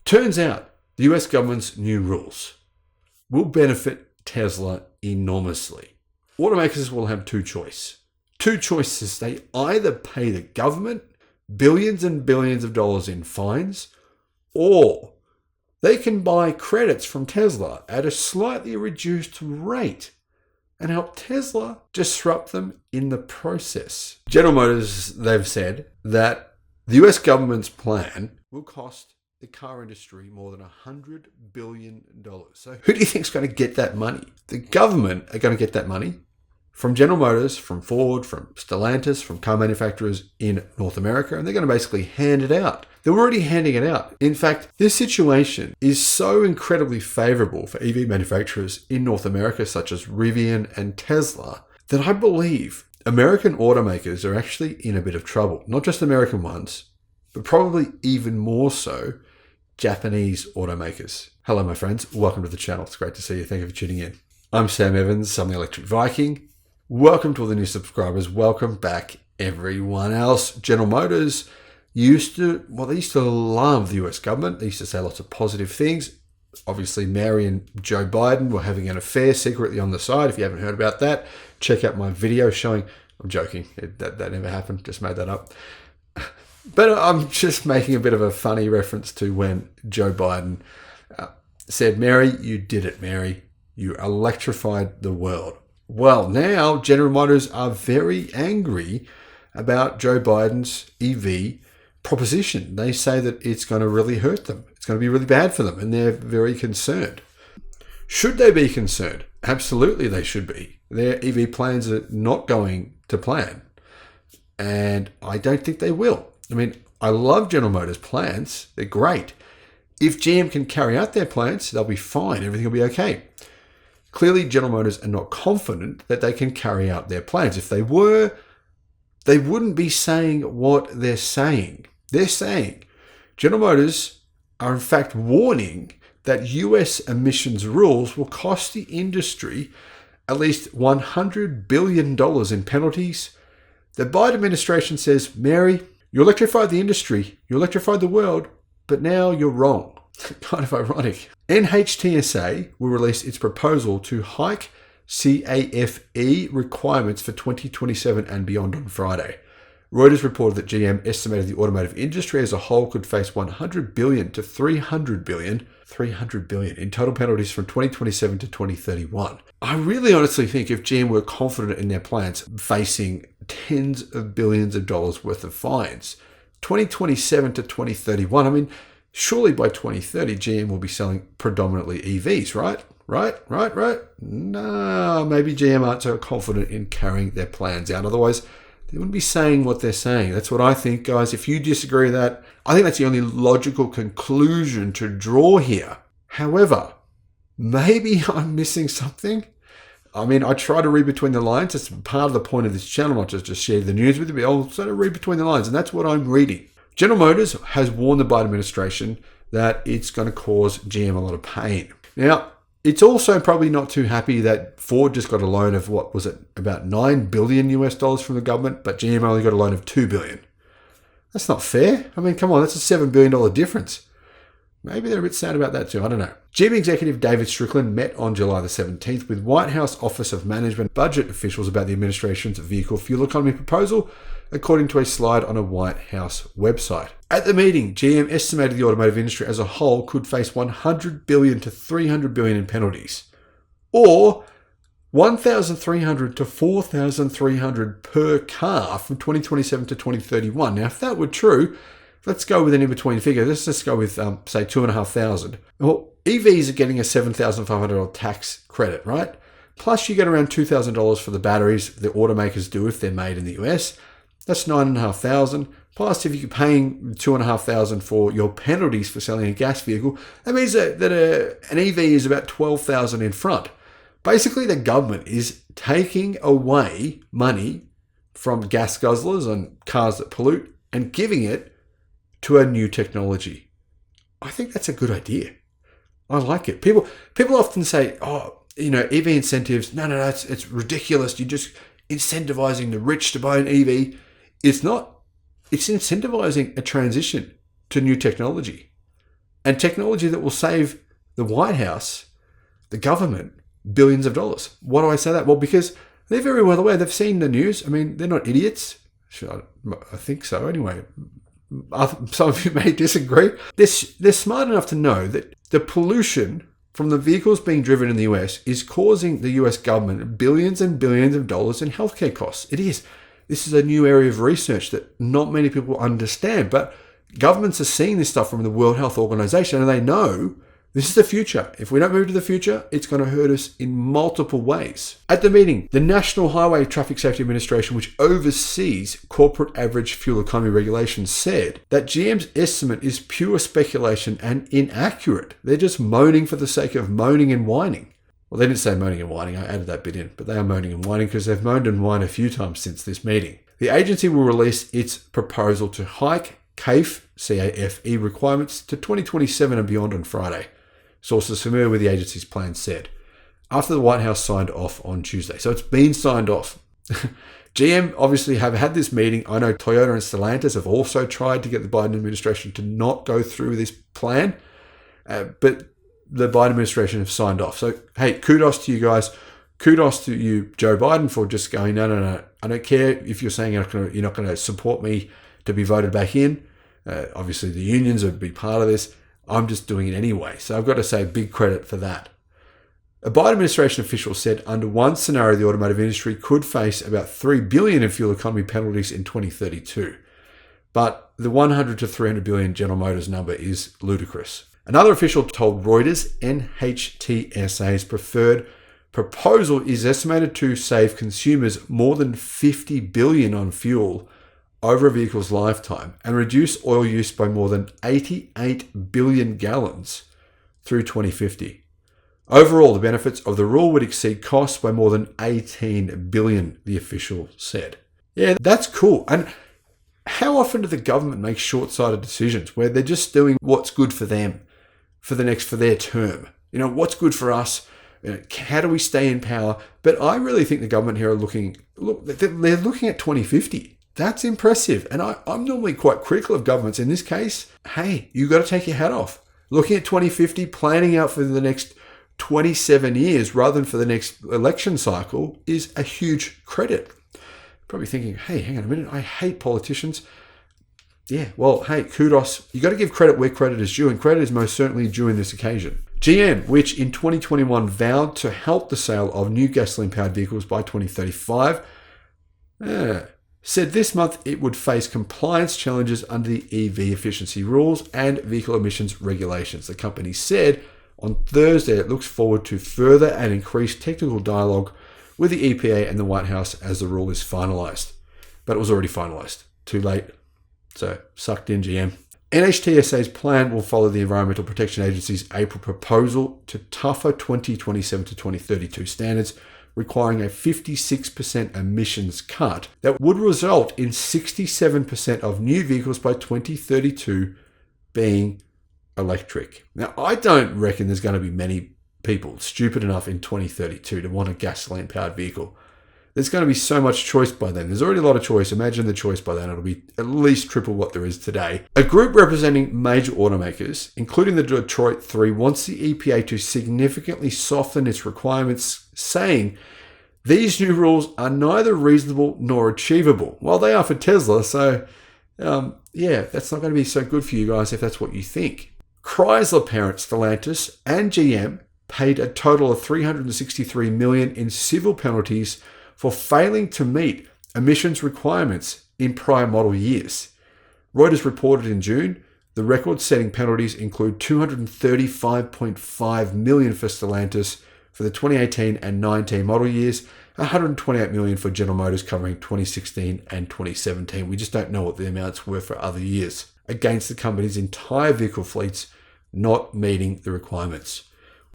Turns out the US government's new rules will benefit Tesla enormously. Automakers will have two choices. They either pay the government billions and billions of dollars in fines, or they can buy credits from Tesla at a slightly reduced rate and help Tesla disrupt them in the process. General Motors, they've said that the US government's plan will cost the car industry more than $100 billion. So who do you think is going to get that money? The government are going to get that money from General Motors, from Ford, from Stellantis, from car manufacturers in North America, and they're going to basically hand it out. They're already handing it out. In fact, this situation is so incredibly favorable for EV manufacturers in North America, such as Rivian and Tesla, that I believe American automakers are actually in a bit of trouble. Not just American ones, but probably even more so Japanese automakers. Hello, my friends. Welcome to the channel. It's great to see you. Thank you for tuning in. I'm Sam Evans. I'm the Electric Viking. Welcome to all the new subscribers. Welcome back, everyone else. General Motors used to love the US government. They used to say lots of positive things. Obviously, Mary and Joe Biden were having an affair secretly on the side. If you haven't heard about that, check out my video showing. I'm joking. That never happened. Just made that up. But I'm just making a bit of a funny reference to when Joe Biden said, Mary, you did it, Mary. You electrified the world. Well, now General Motors are very angry about Joe Biden's EV proposition. They say that it's going to really hurt them. It's going to be really bad for them, and they're very concerned. Should they be concerned? Absolutely they should be. Their EV plans are not going to plan, and I don't think they will. I mean, I love General Motors' plans. They're great. If GM can carry out their plans, they'll be fine. Everything will be okay. Clearly, General Motors are not confident that they can carry out their plans. If they were, they wouldn't be saying what they're saying. They're saying General Motors are in fact warning that US emissions rules will cost the industry at least $100 billion in penalties. The Biden administration says, Mary, you electrified the industry, you electrified the world, but now you're wrong. Kind of ironic. NHTSA will release its proposal to hike CAFE requirements for 2027 and beyond on Friday. Reuters reported that GM estimated the automotive industry as a whole could face $100 billion to $300 billion in total penalties from 2027 to 2031. I really honestly think if GM were confident in their plans, facing tens of billions of dollars worth of fines, 2027 to 2031, I mean, surely by 2030, GM will be selling predominantly EVs, right? Right? No, maybe GM aren't so confident in carrying their plans out. Otherwise, they wouldn't be saying what they're saying. That's what I think, guys. If you disagree with that, I think that's the only logical conclusion to draw here. However, maybe I'm missing something. I mean, I try to read between the lines. That's part of the point of this channel, not just share the news with you, but I'll sort of read between the lines, and that's what I'm reading. General Motors has warned the Biden administration that it's going to cause GM a lot of pain. Now, it's also probably not too happy that Ford just got a loan of, what was it, about $9 billion US dollars from the government, but GM only got a loan of $2 billion. That's not fair. I mean, come on, that's a $7 billion difference. Maybe they're a bit sad about that too. I don't know. GM executive David Strickland met on July the 17th with White House Office of Management budget officials about the administration's vehicle fuel economy proposal, according to a slide on a White House website. At the meeting, GM estimated the automotive industry as a whole could face $100 billion to $300 billion in penalties, or $1,300 to $4,300 per car from 2027 to 2031. Now, if that were true, let's go with an in-between figure. Let's just go with, say, $2,500. Well, EVs are getting a $7,500 tax credit, right? Plus, you get around $2,000 for the batteries the automakers do if they're made in the US. That's $9,500. Plus, if you're paying $2,500 for your penalties for selling a gas vehicle, that means that an EV is about $12,000 in front. Basically, the government is taking away money from gas guzzlers and cars that pollute and giving it to a new technology. I think that's a good idea. I like it. People often say, EV incentives. No, it's ridiculous. You're just incentivizing the rich to buy an EV. It's not. It's incentivizing a transition to new technology. and technology that will save the White House, the government, billions of dollars. Why do I say that? Well, because they're very well aware. They've seen the news. I mean, they're not idiots. I think so anyway. Some of you may disagree. They're smart enough to know that the pollution from the vehicles being driven in the US is causing the US government billions and billions of dollars in healthcare costs. It is. This is a new area of research that not many people understand, but governments are seeing this stuff from the World Health Organization, and they know this is the future. If we don't move to the future, it's going to hurt us in multiple ways. At the meeting, the National Highway Traffic Safety Administration, which oversees corporate average fuel economy regulations, said that GM's estimate is pure speculation and inaccurate. They're just moaning for the sake of moaning and whining. Well, they didn't say moaning and whining. I added that bit in, but they are moaning and whining because they've moaned and whined a few times since this meeting. The agency will release its proposal to hike CAFE, C-A-F-E requirements to 2027 and beyond on Friday. Sources familiar with the agency's plan said, after the White House signed off on Tuesday. So it's been signed off. GM obviously have had this meeting. I know Toyota and Stellantis have also tried to get the Biden administration to not go through this plan, but the Biden administration have signed off. So, hey, kudos to you guys. Kudos to you, Joe Biden, for just going, no. I don't care if you're saying you're not going to support me to be voted back in. Obviously, the unions are a big part of this. I'm just doing it anyway. So I've got to say big credit for that. A Biden administration official said under one scenario, the automotive industry could face about $3 billion in fuel economy penalties in 2032. But the 100 to 300 billion General Motors number is ludicrous. Another official told Reuters NHTSA's preferred proposal is estimated to save consumers more than $50 billion on fuel over a vehicle's lifetime and reduce oil use by more than 88 billion gallons through 2050. Overall, the benefits of the rule would exceed costs by more than 18 billion, the official said. Yeah, that's cool. And how often do the government make short-sighted decisions where they're just doing what's good for them for their term? You know, what's good for us? How do we stay in power? But I really think the government here they're looking at 2050. That's impressive. And I'm normally quite critical of governments. In this case, hey, you got to take your hat off. Looking at 2050, planning out for the next 27 years rather than for the next election cycle is a huge credit. Probably thinking, hey, hang on a minute, I hate politicians. Yeah, well, hey, kudos. You got to give credit where credit is due, and credit is most certainly due in this occasion. GM, which in 2021 vowed to help the sale of new gasoline-powered vehicles by 2035, said this month it would face compliance challenges under the EV efficiency rules and vehicle emissions regulations. The company said on Thursday it looks forward to further and increased technical dialogue with the EPA and the White House as the rule is finalized. But it was already finalized. Too late. So, sucked in, GM. NHTSA's plan will follow the Environmental Protection Agency's April proposal to tougher 2027 to 2032 standards, requiring a 56% emissions cut that would result in 67% of new vehicles by 2032 being electric. Now, I don't reckon there's going to be many people stupid enough in 2032 to want a gasoline-powered vehicle. There's going to be so much choice by then. There's already a lot of choice. Imagine the choice by then. It'll be at least triple what there is today. A group representing major automakers, including the Detroit Three, wants the EPA to significantly soften its requirements, saying these new rules are neither reasonable nor achievable. Well, they are for Tesla, so that's not going to be so good for you guys if that's what you think. Chrysler parents Stellantis and GM paid a total of $363 million in civil penalties for failing to meet emissions requirements in prior model years. Reuters reported in June, the record-setting penalties include $235.5 million for Stellantis for the 2018 and 19 model years, $128 million for General Motors covering 2016 and 2017. We just don't know what the amounts were for other years, against the company's entire vehicle fleets not meeting the requirements.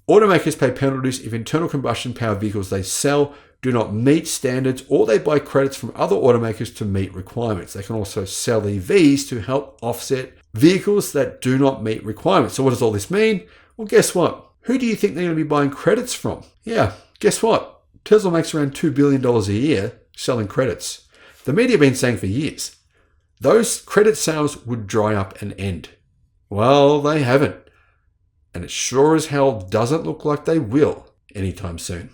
Automakers pay penalties if internal combustion powered vehicles they sell do not meet standards, or they buy credits from other automakers to meet requirements. They can also sell EVs to help offset vehicles that do not meet requirements. So what does all this mean? Well, guess what? Who do you think they're going to be buying credits from? Yeah, guess what? Tesla makes around $2 billion a year selling credits. The media have been saying for years, those credit sales would dry up and end. Well, they haven't. and it sure as hell doesn't look like they will anytime soon.